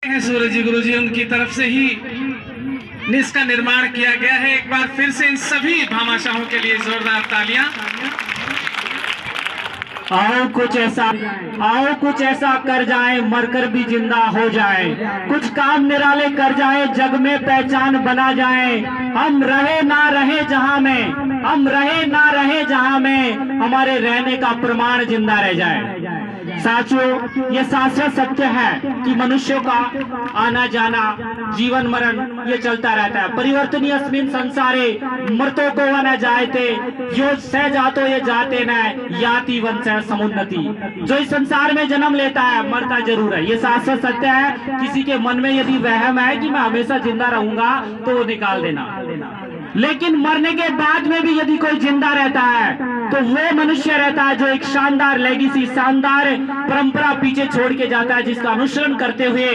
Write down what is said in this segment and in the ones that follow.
है सूरज गुरु जी, उनकी तरफ से ही इसका निर्माण किया गया है। एक बार फिर से इन सभी भामाशाहों के लिए जोरदार तालियां। आओ कुछ ऐसा कर जाए, मरकर भी जिंदा हो जाए, कुछ काम निराले कर जाए, जग में पहचान बना जाए। हम रहे ना रहे जहां में, हमारे रहने का प्रमाण जिंदा रह जाए। साथियों, ये शाश्वत सत्य है कि मनुष्यों का आना जाना, जीवन मरण ये चलता रहता है। परिवर्तनीय अस्मिन् संसारे मृतो को न जायते, यो सह जातो ये जाते न याति वंश समुन्नति। जो इस संसार में जन्म लेता है मरता जरूर है, ये शाश्वत सत्य है। किसी के मन में यदि वहम है कि मैं हमेशा जिंदा रहूंगा तो वो निकाल देना। लेकिन मरने के बाद में भी यदि कोई जिंदा रहता है तो वो मनुष्य रहता है जो एक शानदार लेगेसी, शानदार परंपरा पीछे छोड़ के जाता है, जिसका अनुसरण करते हुए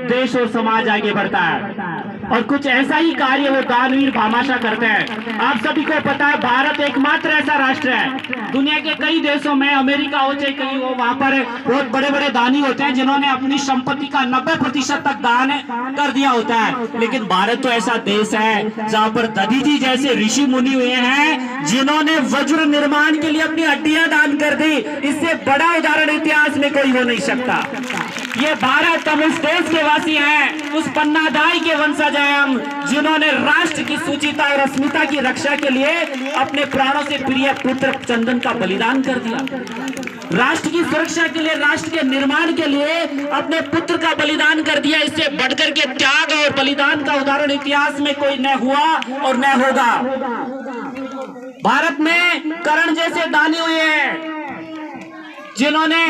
देश और समाज आगे बढ़ता है। और कुछ ऐसा ही कार्य वो दानवीर भामाशाह करते हैं। आप सभी को पता है, भारत एकमात्र ऐसा राष्ट्र है दुनिया के कई देशों में, अमेरिका हो चाहे कहीं हो, वहां पर बहुत बड़े बड़े दानी होते हैं जिन्होंने अपनी संपत्ति का 90% तक दान कर दिया होता है। लेकिन भारत तो ऐसा देश है जहां पर दधी जी जैसे ऋषि मुनि हुए हैं जिन्होंने वज्र निर्माण के लिए अपनी हड्डियां दान कर दी। इससे बड़ा उदाहरण इतिहास में कोई हो नहीं सकता। ये भारत, हम उस देश के वासी हैं, उस पन्नादाई के वंशज हैं हम, जिन्होंने राष्ट्र की सुचिता और अस्मिता की रक्षा के लिए अपने प्राणों से प्रिय पुत्र चंदन का बलिदान कर दिया। राष्ट्र की सुरक्षा के लिए, राष्ट्र के निर्माण के लिए अपने पुत्र का बलिदान कर दिया। इससे बढ़कर के त्याग और बलिदान का उदाहरण इतिहास में कोई न हुआ और न होगा। भारत में कर्ण जैसे दानी हुए हैं जिन्होंने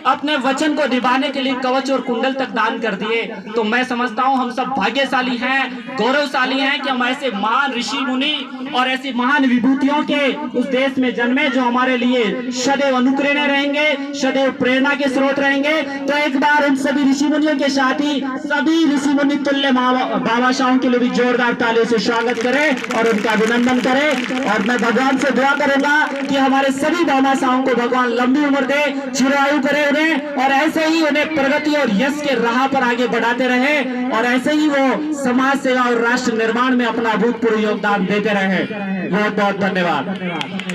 अपने वचन को निभाने के लिए कवच और कुंडल तक दान कर दिए। तो मैं समझता हूं हम सब भाग्यशाली हैं, गौरवशाली हैं कि हम ऐसे महान ऋषि मुनि और ऐसी महान विभूतियों के उस देश में जन्मे जो हमारे लिए सदैव अनुप्रेरणा रहेंगे, सदैव प्रेरणा के स्रोत रहेंगे। तो एक बार उन सभी ऋषि मुनियों के साथ ही सभी ऋषि मुनि तुल्य भामाशाहों के लिए भी जोरदार तालियों से स्वागत करें और उनका अभिनंदन करें। और मैं भगवान से दुआ करूंगा कि हमारे सभी भामाशाहों को भगवान लंबी उम्र दे, चिरायु करे और ऐसे ही उन्हें प्रगति और यश के राह पर आगे बढ़ाते रहे और ऐसे ही वो समाज सेवा और राष्ट्र निर्माण में अपना अभूतपूर्व योगदान देते रहे। बहुत बहुत धन्यवाद।